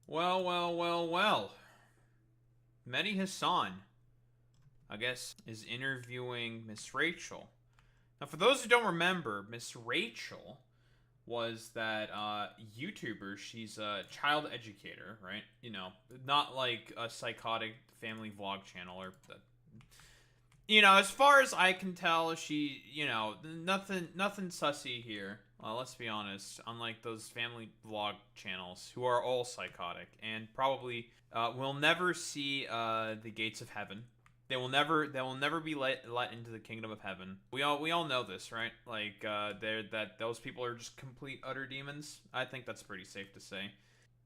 Well, well, well, well. Medhi Hasan, I guess, is interviewing Miss Rachel. Now, for those who don't remember, Miss Rachel was that YouTuber. She's a child educator, right? Not like a psychotic family vlog channel or as far as I can tell, she, nothing sussy here. Let's be honest. Unlike those family vlog channels who are all psychotic and probably will never see the gates of heaven. They will never be let into the kingdom of heaven. We all know this, right? Like those people are just complete utter demons. I think that's pretty safe to say.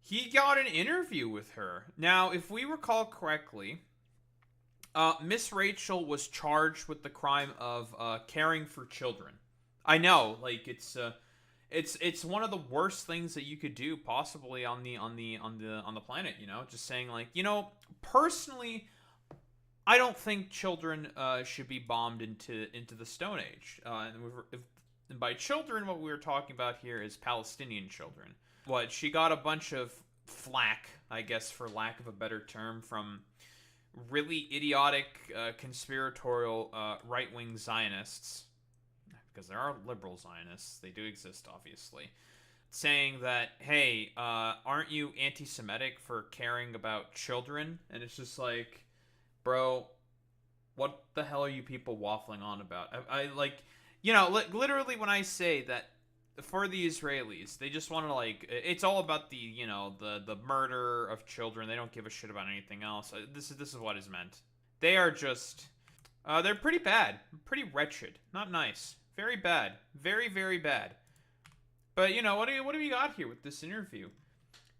He got an interview with her. Now, if we recall correctly, Miss Rachel was charged with the crime of caring for children. I know, like it's one of the worst things that you could do possibly on the planet. Just saying like personally, I don't think children should be bombed into the Stone Age. And by children, what we were talking about here is Palestinian children. What she got a bunch of flack, I guess, for lack of a better term, from really idiotic, conspiratorial right-wing Zionists, because there are liberal Zionists, they do exist, obviously, saying that, hey, aren't you anti-Semitic for caring about children? And it's just like, bro, what the hell are you people waffling on about? I like, literally when I say that for the Israelis, they just want to like, it's all about the murder of children. They don't give a shit about anything else. This is what is meant. They are just, they're pretty bad, pretty wretched, not nice, very bad, very very bad. But what do we got here with this interview?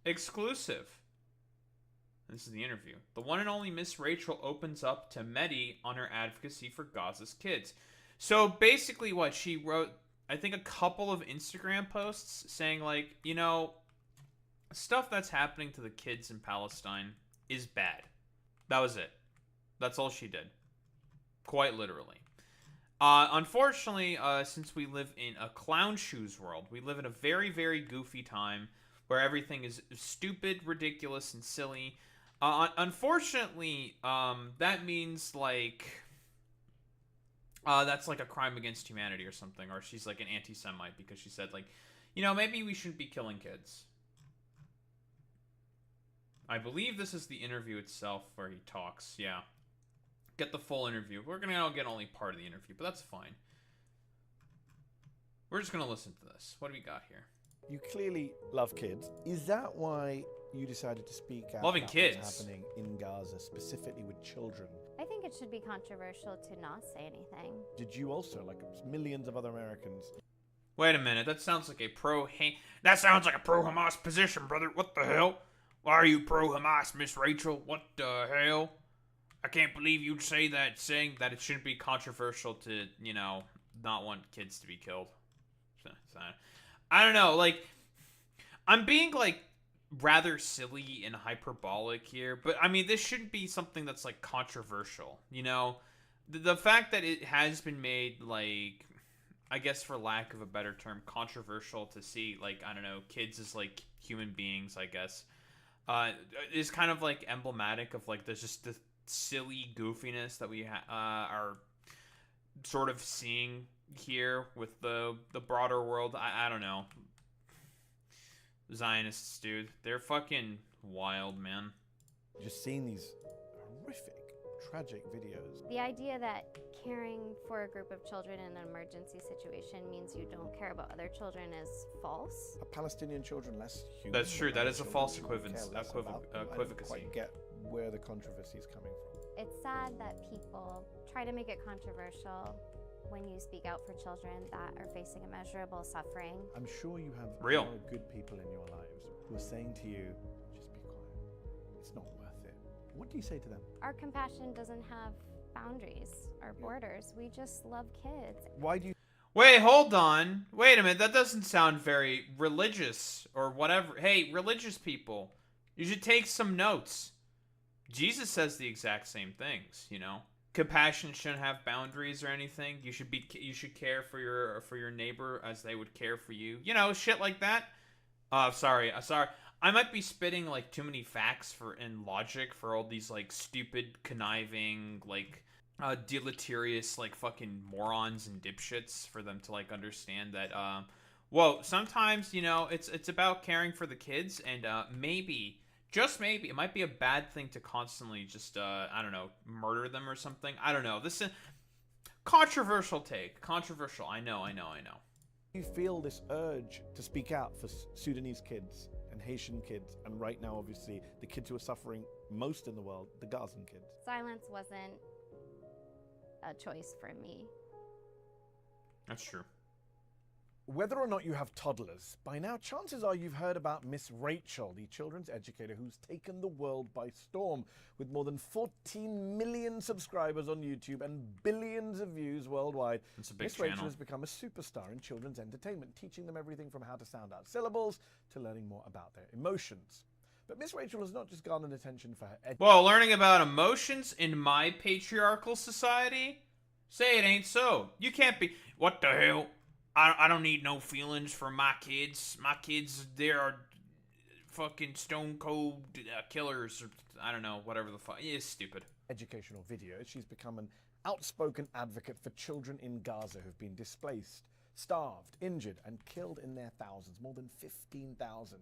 Exclusive. This is the interview. The one and only Miss Rachel opens up to Medhi on her advocacy for Gaza's kids. So basically, what she wrote, I think, a couple of Instagram posts saying like, stuff that's happening to the kids in Palestine is bad. That was it. That's all she did. Quite literally. Unfortunately, since we live in a clown shoes world, we live in a very, very goofy time where everything is stupid, ridiculous, and silly. Unfortunately, that means like that's like a crime against humanity or something, or she's like an anti-Semite because she said like, maybe we shouldn't be killing kids. I believe this is the interview itself where he talks. Yeah, get the full interview. We're gonna get only part of the interview, but that's fine. We're just gonna listen to this. What do we got here? You clearly love kids. Is that why you decided to speak out Loving about kids. what's happening in Gaza, specifically with children? I think it should be controversial to not say anything. Did you also, like millions of other Americans? Wait a minute. That sounds like a pro-Hamas position, brother. What the hell? Why are you pro-Hamas, Miss Rachel? What the hell? I can't believe you'd say that, saying that it shouldn't be controversial to, not want kids to be killed. I don't know, like, I'm being, like, rather silly and hyperbolic here, but, I mean, this shouldn't be something that's, like, controversial, The fact that it has been made, like, I guess for lack of a better term, controversial to see, like, I don't know, kids as, like, human beings, I guess, is kind of, like, emblematic of, like, there's just the silly goofiness that we are sort of seeing here with the broader world. I don't know. Zionists, dude. They're fucking wild, man. Just seeing these horrific, tragic videos. The idea that caring for a group of children in an emergency situation means you don't care about other children is false. Are Palestinian children less human? That's true. That is a false I don't equivacy. quite get where the controversy is coming from. It's sad that people try to make it controversial when you speak out for children that are facing immeasurable suffering. I'm sure you have a Real. lot of good people in your lives who are saying to you, just be quiet. It's not worth it. What do you say to them? Our compassion doesn't have boundaries or borders. We just love kids. Why do you Wait, hold on. Wait a minute. That doesn't sound very religious or whatever. Hey, religious people, you should take some notes. Jesus says the exact same things, Compassion shouldn't have boundaries or anything. You should care for your neighbor as they would care for you. Shit like that. Sorry. I might be spitting like too many facts for and logic for all these like stupid, conniving, like deleterious like fucking morons and dipshits for them to like understand that well, sometimes, it's about caring for the kids, and maybe, just maybe, it might be a bad thing to constantly just I don't know, murder them or something. I don't know. This is controversial take. Controversial. I know. You feel this urge to speak out for Sudanese kids and Haitian kids, and right now, obviously, the kids who are suffering most in the world, the Gazan kids. Silence wasn't a choice for me. That's true. Whether or not you have toddlers, by now chances are you've heard about Miss Rachel, the children's educator who's taken the world by storm with more than 14 million subscribers on YouTube and billions of views worldwide. It's a big Miss channel. Rachel has become a superstar in children's entertainment, teaching them everything from how to sound out syllables to learning more about their emotions. But Miss Rachel has not just garnered attention for her Well, learning about emotions in my patriarchal society? Say it ain't so. You can't be. What the hell? I don't need no feelings for my kids. My kids, they are fucking stone cold killers. Or, I don't know, whatever the fuck. It's stupid. educational videos. She's become an outspoken advocate for children in Gaza who've been displaced, starved, injured, and killed in their thousands, more than 15,000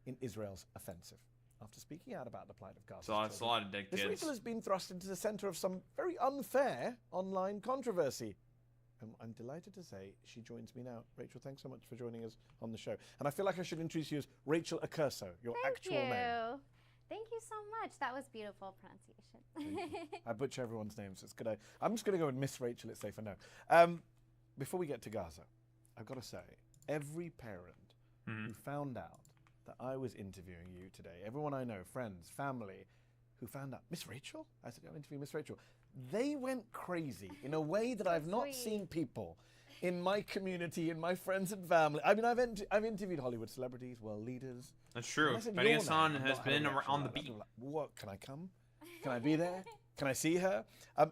in Israel's offensive. After speaking out about the plight of Gaza, It's a lot of dead Miss kids. Rachel has been thrust into the center of some very unfair online controversy. And I'm delighted to say she joins me now. Rachel, thanks so much for joining us on the show. And I feel like I should introduce you as Rachel Accurso, your actual name. Thank you so much. That was beautiful pronunciation. I butcher everyone's names, so it's good. I'm just going to go with Miss Rachel, it's safer now. Before we get to Gaza, I've got to say, every parent who found out that I was interviewing you today, everyone I know, friends, family, who found out, Miss Rachel? I said, I'm interviewing Miss Rachel. They went crazy in a way that I've not seen people in my community, in my friends and family. I mean, I've interviewed Hollywood celebrities, world leaders. That's true. When I said Medhi your Hasan name, I've has not had a been reaction on the like that. beat. People are like, what? Can I come? Can I be there? Can I see her?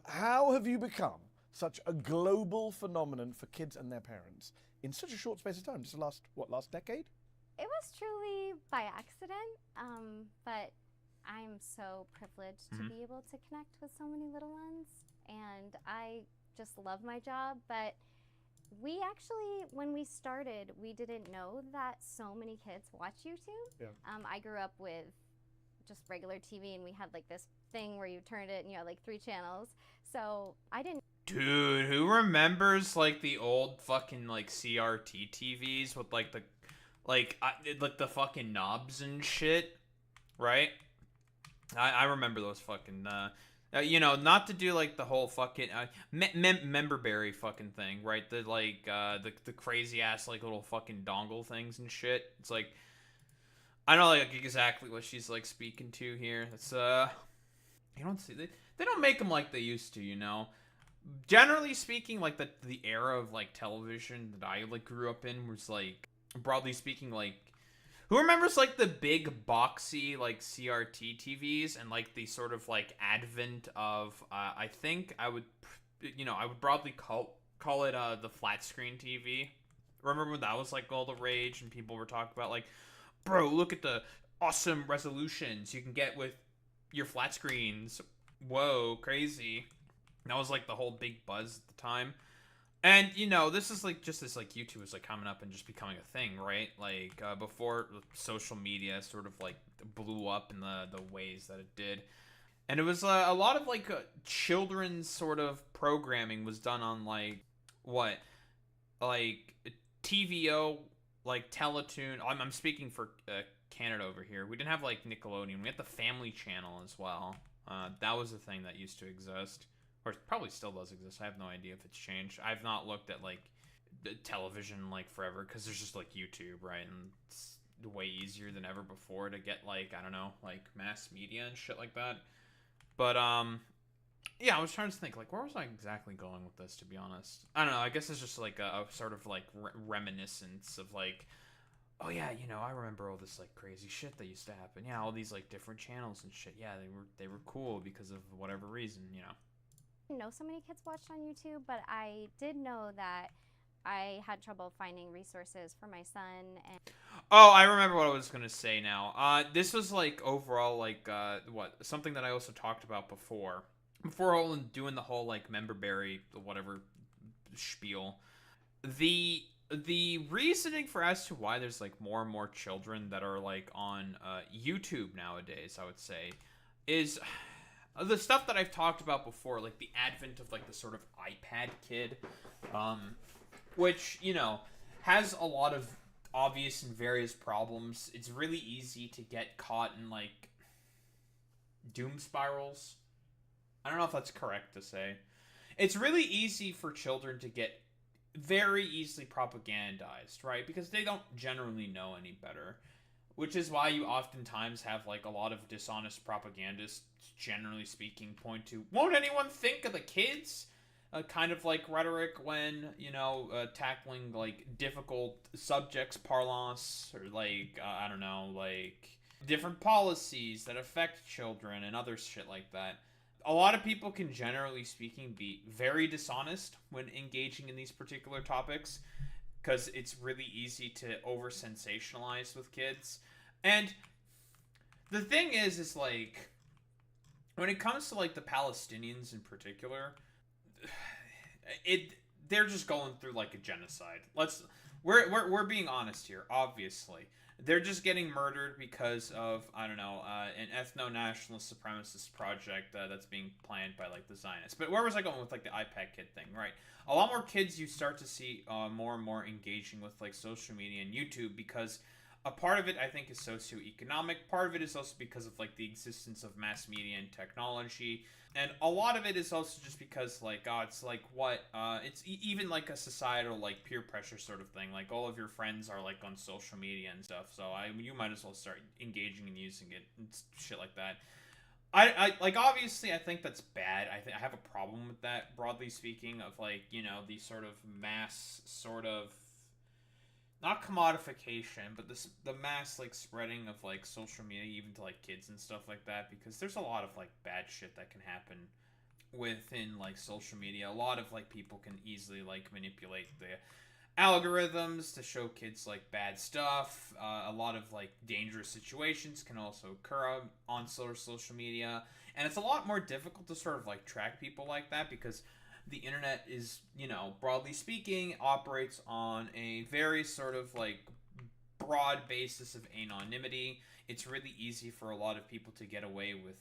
How have you become such a global phenomenon for kids and their parents in such a short space of time? Just the last decade? It was truly by accident, but I'm so privileged to be able to connect with so many little ones, and I just love my job. But we actually, when we started, we didn't know that so many kids watch YouTube. Yeah. I grew up with just regular TV, and we had like this thing where you turned it and you had like 3 channels. So I didn't. Dude, who remembers like the old fucking like CRT TVs with like the the fucking knobs and shit, right? I remember those fucking not to do like the whole fucking memberberry fucking thing, right? The like the crazy ass like little fucking dongle things and shit. It's like I know like exactly what she's like speaking to here. It's you don't see they don't make them like they used to, you know. Generally speaking, like the era of like television that I like grew up in was like broadly speaking like. Who remembers like the big boxy like CRT TVs and like the sort of like advent of I think I would broadly call it the flat screen TV. Remember when that was like all the rage and people were talking about like, bro, look at the awesome resolutions you can get with your flat screens. Whoa, crazy. That was like the whole big buzz at the time. And, this is like just this like YouTube was like coming up and just becoming a thing, right? Like before social media sort of like blew up in the ways that it did. And it was a lot of like children's sort of programming was done on like like TVO, like Teletoon. I'm speaking for Canada over here. We didn't have like Nickelodeon. We had the Family Channel as well. That was a thing that used to exist. Or it probably still does exist. I have no idea if it's changed. I've not looked at like television like forever because there's just like YouTube, right? And it's way easier than ever before to get like I don't know like mass media and shit like that. But yeah, I was trying to think like where was I exactly going with this? To be honest, I don't know. I guess it's just like a sort of like reminiscence of like, oh yeah, I remember all this like crazy shit that used to happen. Yeah, all these like different channels and shit. Yeah, they were cool because of whatever reason, Know so many kids watched on YouTube, but I did know that I had trouble finding resources for my son. And Oh, I remember what I was gonna say now. This was like overall like what something that I also talked about before doing the whole like memberberry whatever spiel. The reasoning for as to why there's like more and more children that are like on YouTube nowadays, I would say, is the stuff that I've talked about before, like the advent of like the sort of iPad kid, which has a lot of obvious and various problems. It's really easy to get caught in like doom spirals. I don't know if that's correct to say. It's really easy for children to get very easily propagandized, right? Because they don't generally know any better. Which is why you oftentimes have like a lot of dishonest propagandists, generally speaking, point to, won't anyone think of the kids? Kind of like rhetoric when, tackling like difficult subjects, parlance, or like, I don't know, like different policies that affect children and other shit like that. A lot of people can, generally speaking, be very dishonest when engaging in these particular topics because it's really easy to over sensationalize with kids. And the thing is like, when it comes to like the Palestinians in particular, they're just going through like a genocide. We're being honest here. Obviously, they're just getting murdered because of, I don't know, an ethno-nationalist supremacist project that's being planned by like the Zionists. But where was I going with like the iPad kid thing? Right, a lot more kids you start to see more and more engaging with like social media and YouTube because a part of it, I think, is socioeconomic. Part of it is also because of like the existence of mass media and technology, and a lot of it is also just because like, it's like what it's even like a societal like peer pressure sort of thing. Like all of your friends are like on social media and stuff, so you might as well start engaging and using it and shit like that. I like, obviously I think that's bad. I have a problem with that, broadly speaking, of like, these sort of mass sort of, not commodification, but the mass like spreading of like social media even to like kids and stuff like that, because there's a lot of like bad shit that can happen within like social media. A lot of like people can easily like manipulate the algorithms to show kids like bad stuff. A lot of like dangerous situations can also occur on social media, and it's a lot more difficult to sort of like track people like that because the internet is, broadly speaking, operates on a very sort of like broad basis of anonymity. It's really easy for a lot of people to get away with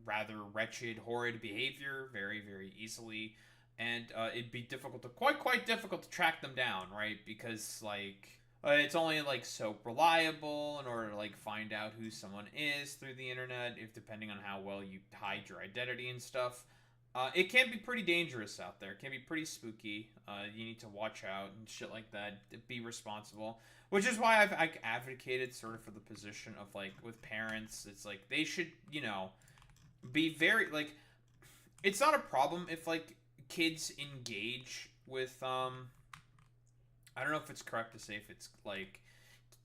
rather wretched, horrid behavior very, very easily. And it'd be quite difficult to track them down, right? Because like, it's only like so reliable in order to like find out who someone is through the internet, if depending on how well you hide your identity and stuff. It can be pretty dangerous out there. It can be pretty spooky. You need to watch out and shit like that. Be responsible. Which is why I've advocated sort of for the position of like, with parents, it's like they should, be very like, it's not a problem if like kids engage with I don't know if it's correct to say if it's like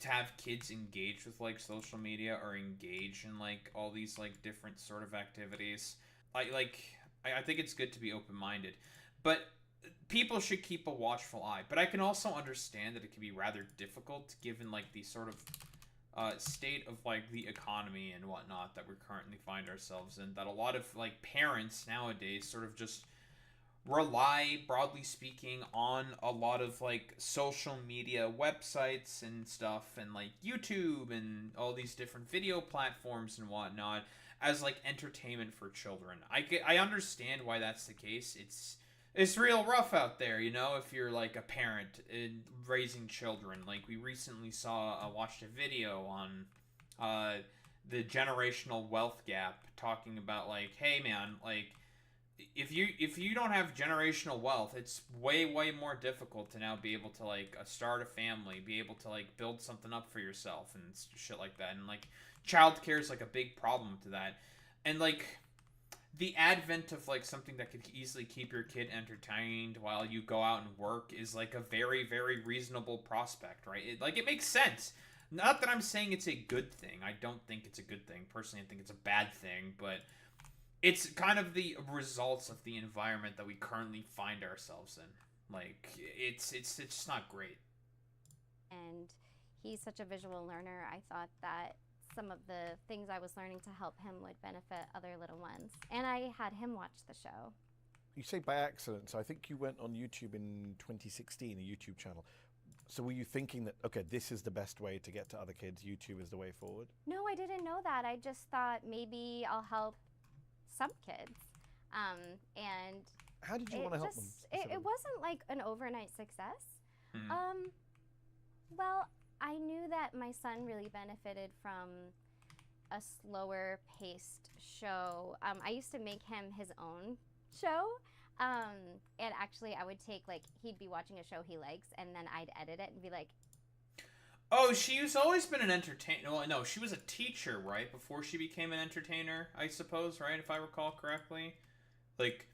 to have kids engage with like social media or engage in like all these like different sort of activities. I think it's good to be open-minded, but people should keep a watchful eye. But I can also understand that it can be rather difficult given like the sort of state of like the economy and whatnot that we currently find ourselves in. That a lot of like parents nowadays sort of just rely, broadly speaking, on a lot of like social media websites and stuff, and like YouTube and all these different video platforms and whatnot as like entertainment for children. I understand why that's the case. It's real rough out there, if you're like a parent raising children. Like we recently watched a video on the generational wealth gap, talking about like, hey man, like if you don't have generational wealth, it's way more difficult to now be able to like start a family, be able to like build something up for yourself and shit like that. And like childcare is like a big problem to that. And like the advent of like something that could easily keep your kid entertained while you go out and work is like a very reasonable prospect, right? It makes sense. Not that I'm saying it's a good thing. I don't think it's a good thing. Personally, I think it's a bad thing, but it's kind of the results of the environment that we currently find ourselves in. Like, it's just not great. And he's such a visual learner. I thought that some of the things I was learning to help him would benefit other little ones. And I had him watch the show. You say by accident, so I think you went on YouTube in 2016, a YouTube channel. So were you thinking that, okay, this is the best way to get to other kids, YouTube is the way forward? No, I didn't know that. I just thought maybe I'll help some kids. And how did you want to help them? It wasn't like an overnight success. Hmm. Well, I knew that my son really benefited from a slower paced show. I used to make him his own show. And actually, I would take, like, he'd be watching a show he likes, and then I'd edit it and be like, Oh, she's always been an entertainer. Well, no, she was a teacher, right? Before she became an entertainer, I suppose, right? If I recall correctly. Like,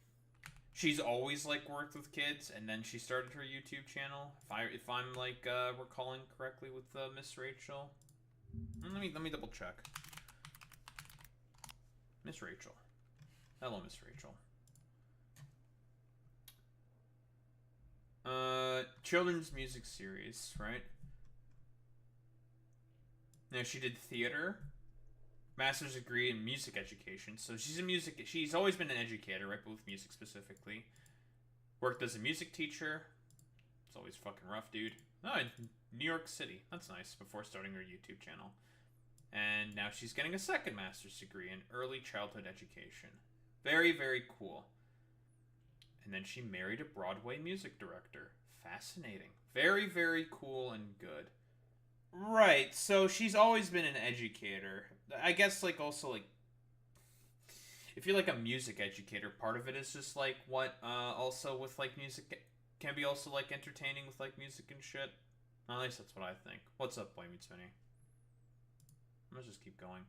she's always, like, worked with kids, and then she started her YouTube channel. If I'm like, recalling correctly with Miss Rachel. Let me double check. Miss Rachel. Hello, Miss Rachel. Children's music series, right? No, she did theater, master's degree in music education. So she's always been an educator, right? But with music specifically. Worked as a music teacher. It's always fucking rough, dude. Oh, in New York City. That's nice. Before starting her YouTube channel. And now she's getting a second master's degree in early childhood education. Very, very cool. And then she married a Broadway music director. Fascinating. Very, very cool and good. Right, so she's always been an educator. I guess, like, also, like, if you're, like, a music educator, part of it is just, like, what, also with, like, music can be also, like, entertaining with, like, music and shit. At least that's what I think. What's up, Boy Meets Minnie? Let's just keep going.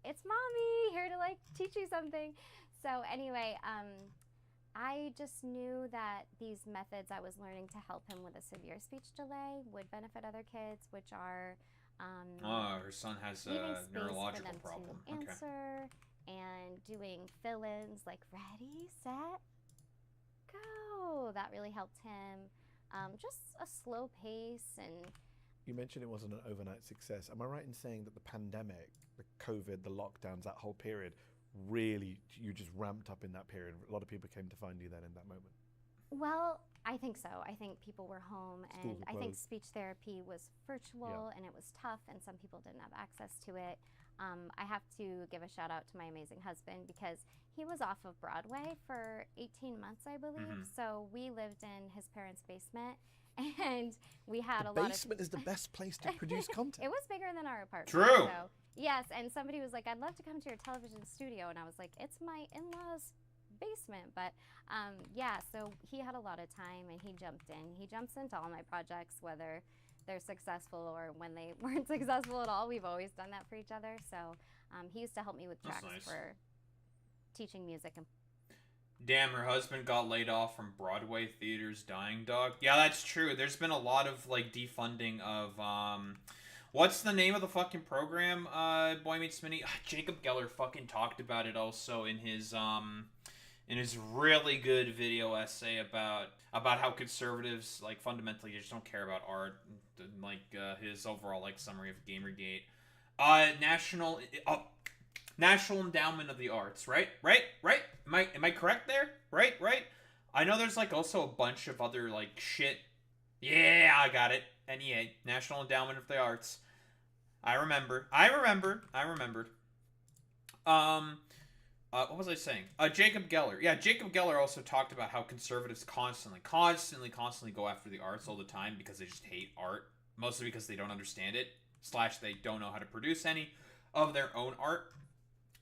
It's Mommy, here to, like, teach you something. So anyway, I just knew that these methods I was learning to help him with a severe speech delay would benefit other kids, which are her son has a neurological problem. To answer and doing fill-ins like ready, set, go. That really helped him. Just a slow pace. And you mentioned it wasn't an overnight success. Am I right in saying that the pandemic, the COVID, the lockdowns, that whole period, really, you just ramped up in that period? A lot of people came to find you then in that moment. Well, I think so. I think people were home, and I think speech therapy was virtual, and it was tough, and some people didn't have access to it. I have to give a shout out to my amazing husband because he was off of Broadway for 18 months, I believe. So we lived in his parents' basement, and we had a lot of... Basement is the best place to produce content. It was bigger than our apartment. True. So, yes, and somebody was like, I'd love to come to your television studio. And I was like, it's my in-laws' basement. But yeah, so he had a lot of time, and he jumped in. He jumps into all my projects, whether they're successful or when they weren't successful at all. We've always done that for each other. So he used to help me with tracks for teaching music. And damn, her husband got laid off from Broadway theaters dying, dog. Yeah, that's true. There's been a lot of, like, defunding of, what's the name of the fucking program, Boy Meets Minnie? Jacob Geller fucking talked about it also in his really good video essay about how conservatives, like, fundamentally just don't care about art, and, like, his overall, like, summary of Gamergate. National Endowment of the Arts, right? Am I correct there? Right? I know there's, like, also a bunch of other, like, shit. Yeah, I got it. NEA, National Endowment of the Arts. I remembered. What was I saying? Jacob Geller. Yeah, Jacob Geller also talked about how conservatives constantly go after the arts all the time because they just hate art. Mostly because they don't understand it. / they don't know how to produce any of their own art.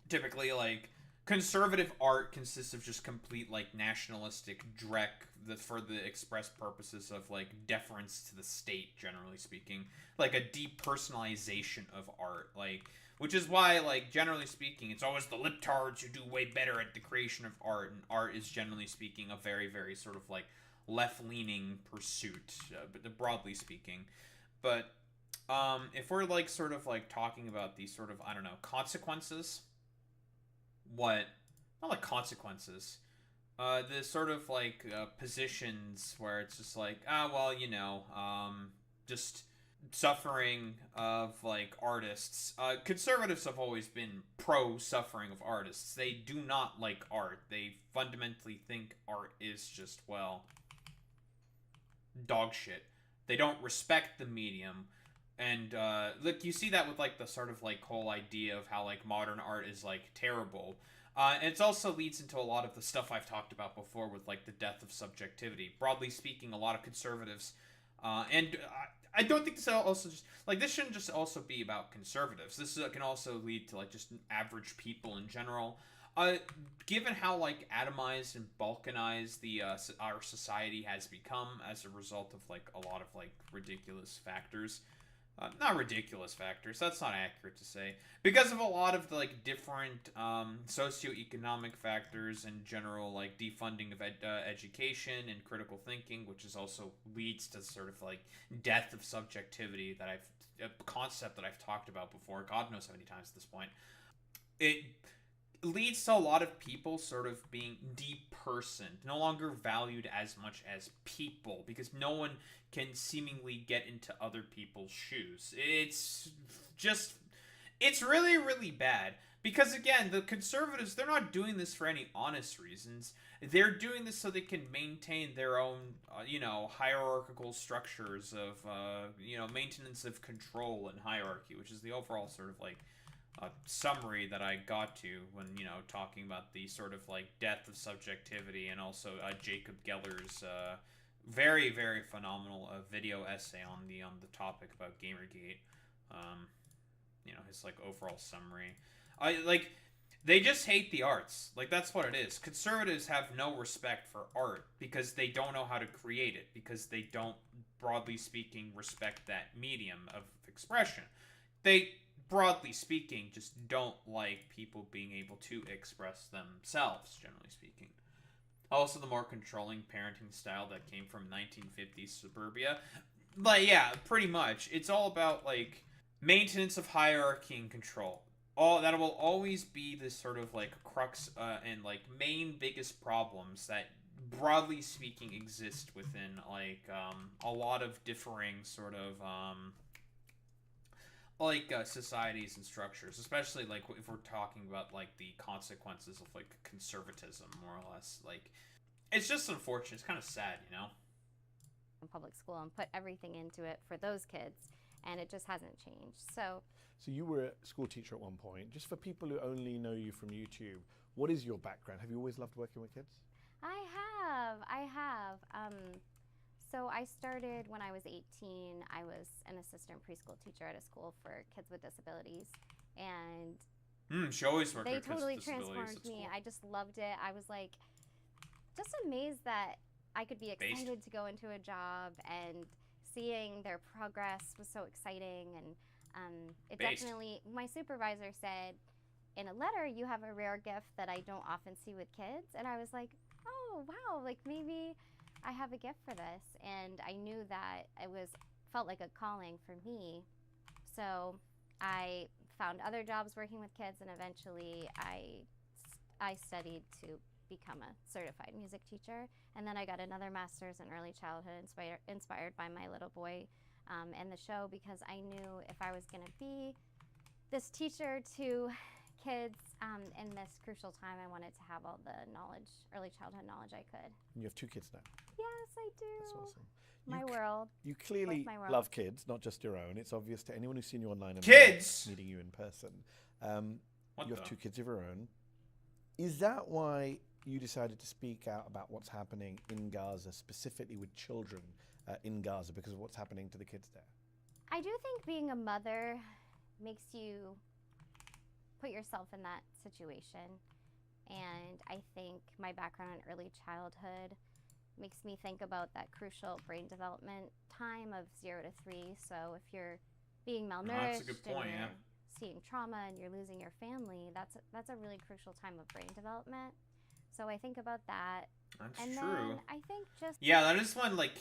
Typically, like, conservative art consists of just complete, like, nationalistic dreck for the express purposes of, like, deference to the state, generally speaking. Like, a depersonalization of art, like, which is why, like, generally speaking, it's always the libtards who do way better at the creation of art, and art is, generally speaking, a very, very sort of, like, left-leaning pursuit, but broadly speaking. But, if we're, like, sort of, like, talking about these sort of, I don't know, consequences... Not like consequences, The sort of like positions where it's just like, just suffering of like artists. Conservatives have always been pro suffering of artists. They do not like art. They fundamentally think art is just, well, dog shit. They don't respect the medium. And look, you see that with like the sort of like whole idea of how like modern art is like terrible. And it also leads into a lot of the stuff I've talked about before with like the death of subjectivity. Broadly speaking, a lot of conservatives, I don't think this also just like this shouldn't just also be about conservatives. This can also lead to like just average people in general. Uh, Given how like atomized and balkanized our society has become as a result of like a lot of like ridiculous factors, not ridiculous factors. That's not accurate to say. Because of a lot of the, like different socioeconomic factors and general like defunding of education and critical thinking, which is also leads to sort of like death of subjectivity that a concept that I've talked about before. God knows how many times at this point. It leads to a lot of people sort of being depersoned, no longer valued as much as people, because no one can seemingly get into other people's shoes. It's really, really bad. Because again, the conservatives, they're not doing this for any honest reasons. They're doing this so they can maintain their own, hierarchical structures of, maintenance of control and hierarchy, which is the overall sort of like summary that I got to when talking about the sort of like death of subjectivity, and also Jacob Geller's very, very phenomenal video essay on the topic about Gamergate. His like overall summary. They just hate the arts. Like, that's what it is. Conservatives have no respect for art because they don't know how to create it, because they don't, broadly speaking, respect that medium of expression. They, broadly speaking, just don't like people being able to express themselves, generally speaking. Also, the more controlling parenting style that came from 1950s suburbia. Like, yeah, pretty much. It's all about, like, maintenance of hierarchy and control. All that will always be this sort of, like, crux and, like, main biggest problems that, broadly speaking, exist within, like, a lot of differing sort of, societies and structures, especially like if we're talking about like the consequences of like conservatism, more or less. Like, it's just unfortunate. It's kind of sad, in public school and put everything into it for those kids, and it just hasn't changed. So you were a school teacher at one point. Just for people who only know you from YouTube, what is your background? Have you always loved working with kids? I have. So I started when I was 18. I was an assistant preschool teacher at a school for kids with disabilities, and she always worked they with kids totally with disabilities transformed at school. me. I just loved it. I was like, just amazed that I could be excited to go into a job, and seeing their progress was so exciting. And it definitely, my supervisor said in a letter, "You have a rare gift that I don't often see with kids," and I was like, oh wow, like maybe I have a gift for this. And I knew that it felt like a calling for me. So I found other jobs working with kids, and eventually I studied to become a certified music teacher. And then I got another master's in early childhood, inspired by my little boy and the show, because I knew if I was going to be this teacher to kids in this crucial time, I wanted to have all the knowledge, early childhood knowledge I could. And you have 2 kids now. Yes, I do. That's awesome. My world. You clearly my world. love kids, not just your own. It's obvious to anyone who's seen you online and Kids! meeting you in person. What You have 2 kids of your own. Is that why you decided to speak out about what's happening in Gaza, specifically with children in Gaza, because of what's happening to the kids there? I do think being a mother makes you put yourself in that situation. And I think my background in early childhood makes me think about that crucial brain development time of 0 to 3. So if you're being malnourished, that's a good point, and you're yeah. seeing trauma and you're losing your family, that's a really crucial time of brain development. So I think about that. That's and true. Then I think just that is when like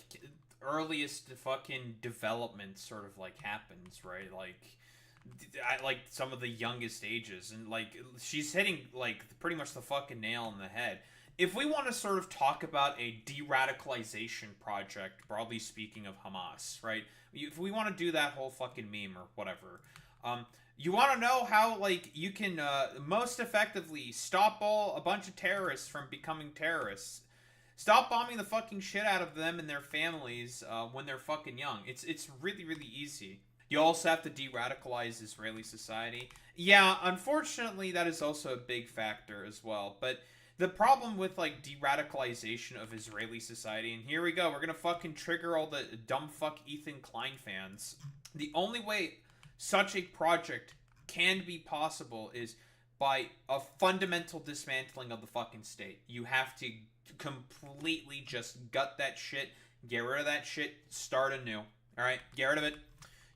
earliest fucking development sort of like happens, right? Like some of the youngest ages, and like she's hitting like pretty much the fucking nail on the head. if we want to sort of talk about a de-radicalization project, broadly speaking, of Hamas, right? If we want to do that whole fucking meme or whatever, you want to know how, like, you can most effectively stop a bunch of terrorists from becoming terrorists. Stop bombing the fucking shit out of them and their families when they're fucking young. It's really, really easy. You also have to de-radicalize Israeli society. Yeah, unfortunately, that is also a big factor as well. But the problem with, like, de-radicalization of Israeli society, and here we go, we're gonna fucking trigger all the dumb fuck Ethan Klein fans. The only way such a project can be possible is by a fundamental dismantling of the fucking state. You have to completely just gut that shit, get rid of that shit, start anew. Alright, get rid of it.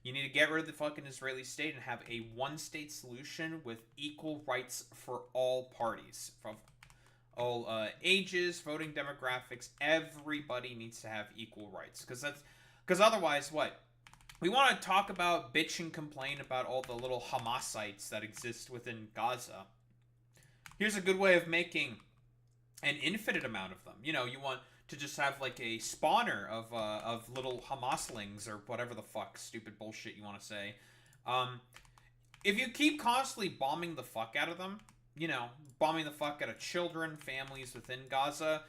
You need to get rid of the fucking Israeli state and have a one-state solution with equal rights for all parties. From all ages, voting demographics, everybody needs to have equal rights. Because otherwise, what? We want to talk about, bitch and complain about all the little Hamasites that exist within Gaza. Here's a good way of making an infinite amount of them. You know, you want to just have like a spawner of little Hamaslings or whatever the fuck stupid bullshit you want to say. If you keep constantly bombing the fuck out of them, you know, bombing the fuck out of children, families within Gaza,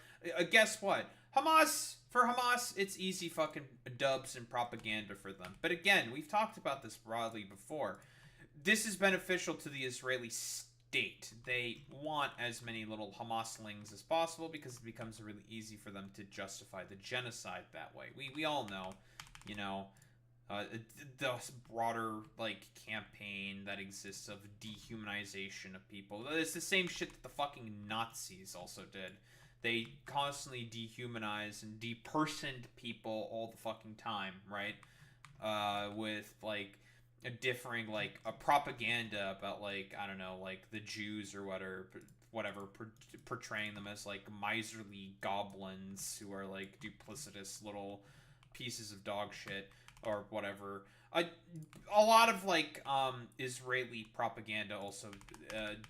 guess what? For Hamas, it's easy fucking dubs and propaganda for them. But again, we've talked about this broadly before. This is beneficial to the Israeli state. They want as many little Hamaslings as possible because it becomes really easy for them to justify the genocide that way. We all know, you know, the broader, like, campaign that exists of dehumanization of people. It's the same shit that the fucking Nazis also did. They constantly dehumanized and depersoned people all the fucking time, right? With, like, a differing, like, a propaganda about, like, I don't know, like, the Jews or whatever, portraying them as, like, miserly goblins who are, like, duplicitous little pieces of dog shit or whatever. A lot of, like, Israeli propaganda also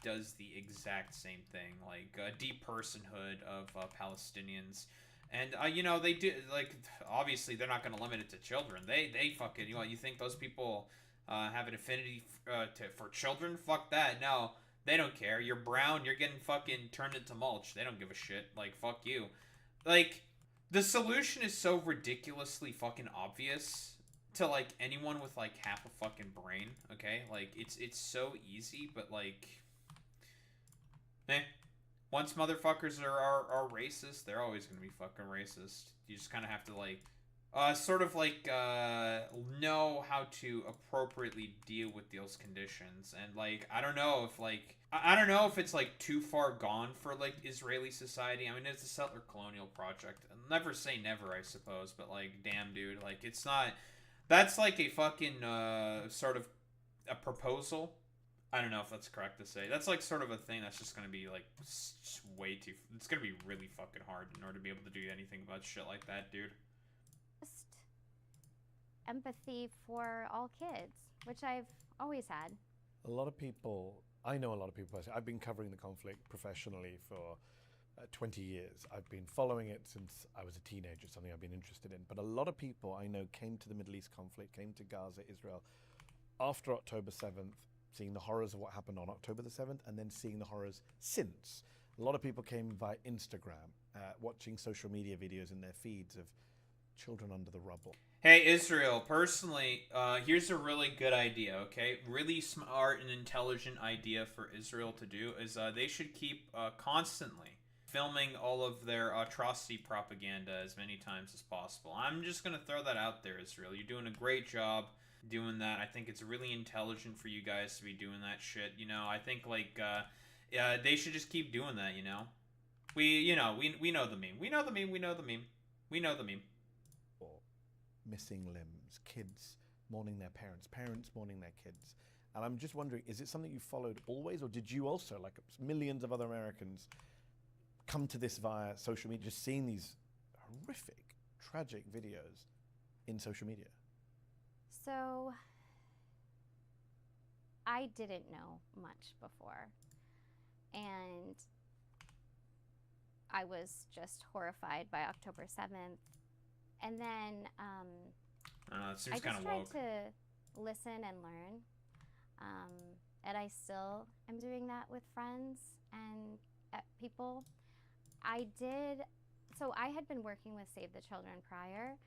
does the exact same thing, like depersonhood of Palestinians. And, you know, they do, like, obviously they're not going to limit it to children. They fucking, you know, you think those people have an affinity for children? Fuck that. No, they don't care. You're brown, you're getting fucking turned into mulch. They don't give a shit. Like, fuck you. Like, the solution is so ridiculously fucking obvious to, like, anyone with, like, half a fucking brain, okay? Like, it's so easy, but, like, once motherfuckers are racist, they're always gonna be fucking racist. You just kind of have to, like, sort of, like, know how to appropriately deal with those conditions. And, like, I don't know if, like, I don't know if it's, like, too far gone for, like, Israeli society. I mean, it's a settler colonial project. I'll never say never, I suppose, but, like, damn, dude, like, it's not... That's like a fucking, sort of a proposal. I don't know if that's correct to say. That's like sort of a thing that's just going to be like way too... It's going to be really fucking hard in order to be able to do anything about shit like that, dude. Just empathy for all kids, which I've always had. A lot of people, I know a lot of people, I've been covering the conflict professionally for 20 years. I've been following it since I was a teenager, something I've been interested in. But a lot of people I know came to the Middle East conflict, came to Gaza, Israel, after October 7th, seeing the horrors of what happened on October the 7th, and then seeing the horrors since. A lot of people came via Instagram, watching social media videos in their feeds of children under the rubble. Hey, Israel, personally, here's a really good idea, okay? Really smart and intelligent idea for Israel to do is they should keep constantly filming all of their atrocity propaganda as many times as possible. I'm just going to throw that out there, Israel. You're doing a great job doing that. I think it's really intelligent for you guys to be doing that shit. You know, I think, like, they should just keep doing that, you know? We know the meme. We know the meme. We know the meme. We know the meme. Missing limbs, kids mourning their parents, parents mourning their kids. And I'm just wondering, is it something you followed always, or did you also, like millions of other Americans, come to this via social media, just seeing these horrific, tragic videos in social media? So I didn't know much before. And I was just horrified by October 7th. And then I don't know, it I seems just kind of tried woke. to listen and learn. And I still am doing that with friends and people. I did, so I had been working with Save the Children prior.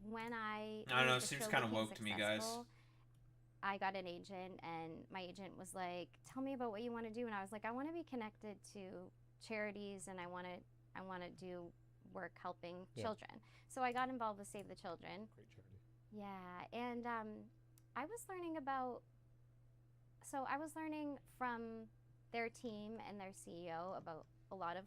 When I don't know, it the seems show kind of became woke to me, guys. successful, I got an agent, and my agent was like, "Tell me about what you want to do." And I was like, "I want to be connected to charities, and I want to do work helping children." So I got involved with Save the Children. Great charity. Yeah, and I was learning about. So I was learning from their team and their CEO about a lot of.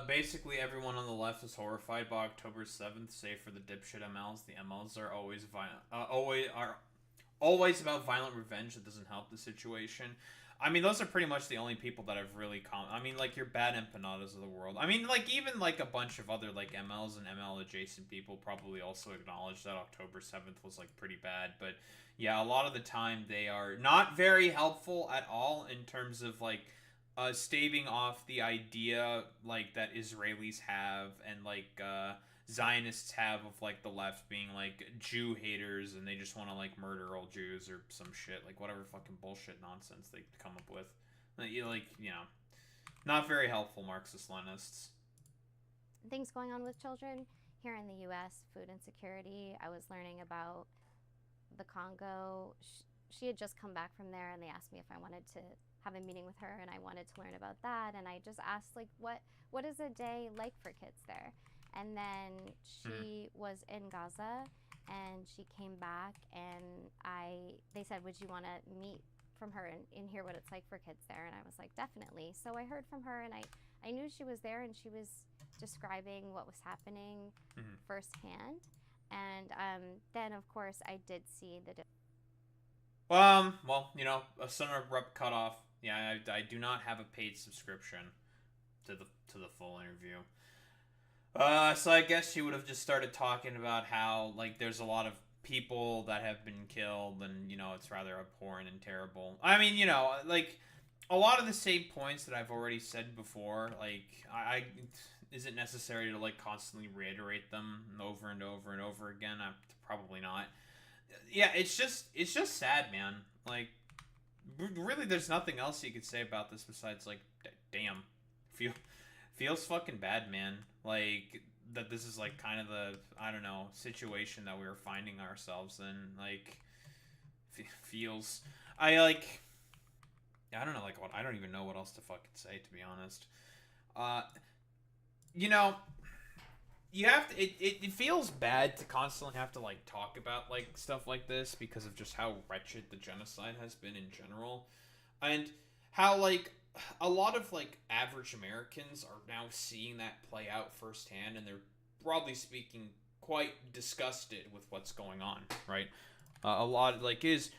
Basically everyone on the left is horrified by October 7th, save for the dipshit MLs. The MLs are always always about violent revenge that doesn't help the situation. I mean, those are pretty much the only people that have really I mean, like, your bad empanadas of the world. I mean, like, even, like, a bunch of other, like, MLs and ML-adjacent people probably also acknowledge that October 7th was, like, pretty bad. But, yeah, a lot of the time they are not very helpful at all in terms of, like, staving off the idea, like, that Israelis have and, like, Zionists have of, like, the left being, like, Jew haters and they just want to, like, murder all Jews or some shit. Like, whatever fucking bullshit nonsense they come up with. Like, you know, not very helpful Marxist-Leninists. Things going on with children here in the U.S., food insecurity. I was learning about the Congo. She had just come back from there, and they asked me if I wanted to have a meeting with her, and I wanted to learn about that. And I just asked, like, what is a day like for kids there? And then she was in Gaza, and she came back, and they said, would you want to meet from her and hear what it's like for kids there? And I was like, definitely. So I heard from her, and I knew she was there, and she was describing what was happening firsthand. And then, of course, I did see the. Well, you know, a son of rep cut off. Yeah, I do not have a paid subscription to the full interview. So I guess she would have just started talking about how, like, there's a lot of people that have been killed and, you know, it's rather abhorrent and terrible. I mean, you know, like, a lot of the same points that I've already said before, like, is it necessary to, like, constantly reiterate them over and over and over again? Probably not. Yeah, it's just sad, man. Like, really, there's nothing else you could say about this besides, like, damn. Feels fucking bad, man. Like, that this is, like, kind of the, I don't know, situation that we were finding ourselves in. Like, feels... I don't know, like, what... I don't even know what else to fucking say, to be honest. You know... You have to... It feels bad to constantly have to, like, talk about, like, stuff like this because of just how wretched the genocide has been in general. And how, like... a lot of, like, average Americans are now seeing that play out firsthand, and they're, broadly speaking, quite disgusted with what's going on, right? A lot, like, is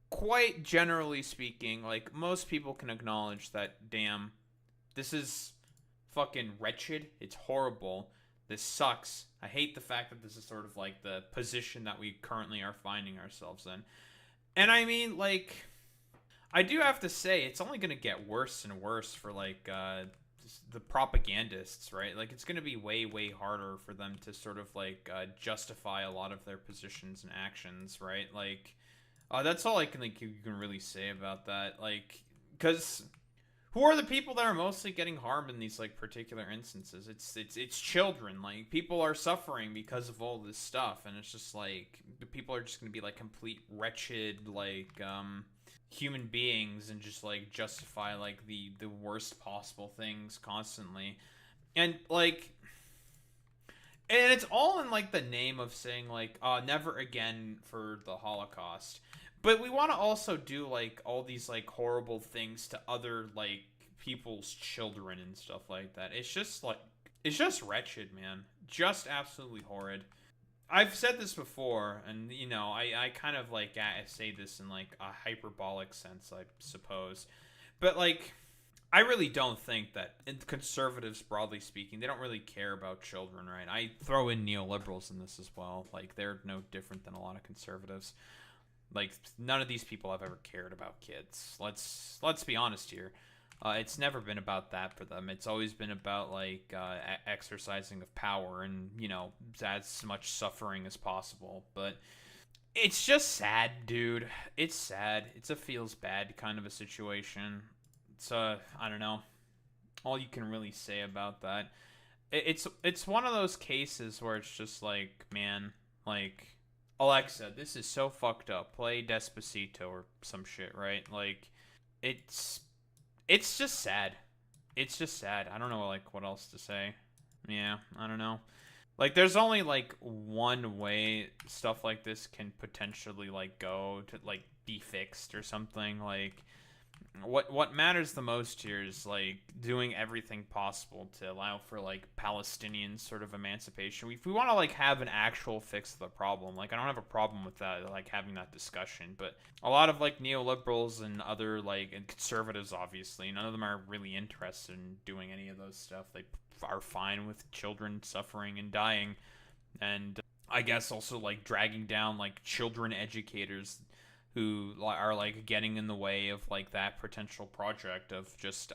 quite generally speaking, like, most people can acknowledge that, damn, this is fucking wretched, it's horrible, this sucks, I hate the fact that this is sort of, like, the position that we currently are finding ourselves in. And I mean, like... I do have to say, it's only going to get worse and worse for, like, the propagandists, right? Like, it's going to be way, way harder for them to sort of, like, justify a lot of their positions and actions, right? Like, that's all I can, like, you can really say about that. Like, because who are the people that are mostly getting harmed in these, like, particular instances? It's children. Like, people are suffering because of all this stuff, and it's just, like, the people are just going to be, like, complete wretched, like, human beings and just, like, justify, like, the worst possible things constantly. And, like, and it's all in, like, the name of saying, like, never again for the Holocaust. But we want to also do, like, all these, like, horrible things to other, like, people's children and stuff like that. It's just, like, it's just wretched, man. Just absolutely horrid. I've said this before, and, you know, I kind of, like, say this in, like, a hyperbolic sense, I suppose. But, like, I really don't think that conservatives, broadly speaking, they don't really care about children, right? I throw in neoliberals in this as well. Like, they're no different than a lot of conservatives. Like, none of these people have ever cared about kids. Let's be honest here. It's never been about that for them. It's always been about like exercising of power and as much suffering as possible. But it's just sad, dude. It's sad. It's a feels bad kind of a situation. It's I don't know. All you can really say about that. It's one of those cases where it's just like, man, like, Alexa, this is so fucked up. Play Despacito or some shit, right? Like, it's just sad. It's just sad. I don't know, like, what else to say. Yeah, I don't know. Like, there's only, like, one way stuff like this can potentially, like, go to, like, be fixed or something. Like, what matters the most here is, like, doing everything possible to allow for, like, Palestinian sort of emancipation. If we want to, like, have an actual fix to the problem, like, I don't have a problem with that, like, having that discussion, but a lot of, like, neoliberals and other, like, and conservatives, obviously, none of them are really interested in doing any of those stuff. They are fine with children suffering and dying, and I guess also, like, dragging down, like, children educators who are like getting in the way of like that potential project of just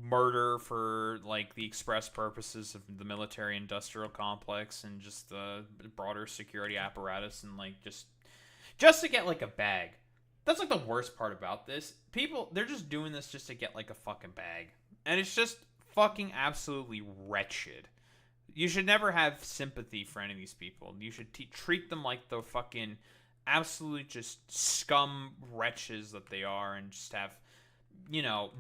murder for like the express purposes of the military industrial complex and just the broader security apparatus, and like just to get like a bag. That's like the worst part about this. People, they're just doing this just to get like a fucking bag, and it's just fucking absolutely wretched. You should never have sympathy for any of these people. You should treat them like the fucking absolute just scum wretches that they are, and just have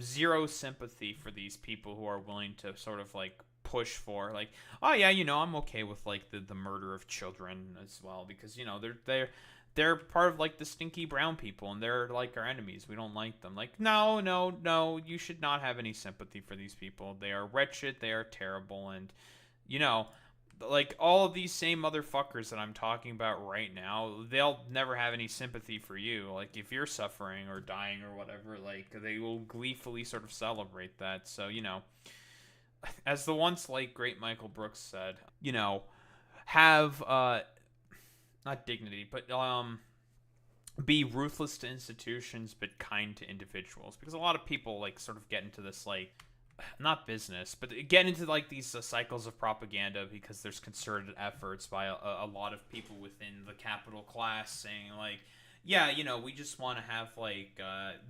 zero sympathy for these people who are willing to sort of like push for like, oh yeah, I'm okay with like the murder of children as well, because they're part of like the stinky brown people, and they're like our enemies. We don't like them. Like, no, you should not have any sympathy for these people. They are wretched, they are terrible, and like, all of these same motherfuckers that I'm talking about right now, they'll never have any sympathy for you. Like, if you're suffering or dying or whatever, like, they will gleefully sort of celebrate that. So, as the once late great Michael Brooks said, have, not dignity, but, be ruthless to institutions, but kind to individuals. Because a lot of people, like, sort of get into this, like, not business, but get into like these cycles of propaganda because there's concerted efforts by a lot of people within the capital class saying like, yeah, we just want to have like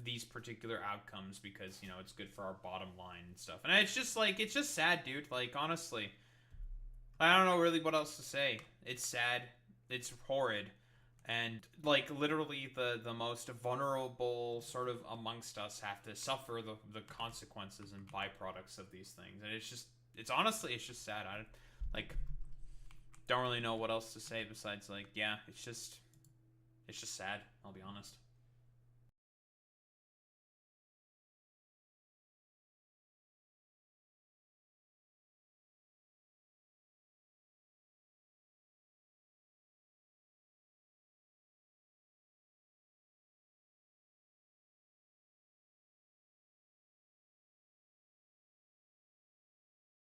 these particular outcomes because it's good for our bottom line and stuff. And it's just like, it's just sad, dude. Like, honestly, I don't know really what else to say. It's sad, it's horrid, and like literally the most vulnerable sort of amongst us have to suffer the consequences and byproducts of these things. And it's honestly just sad. I like don't really know what else to say besides like, yeah, it's just sad, I'll be honest.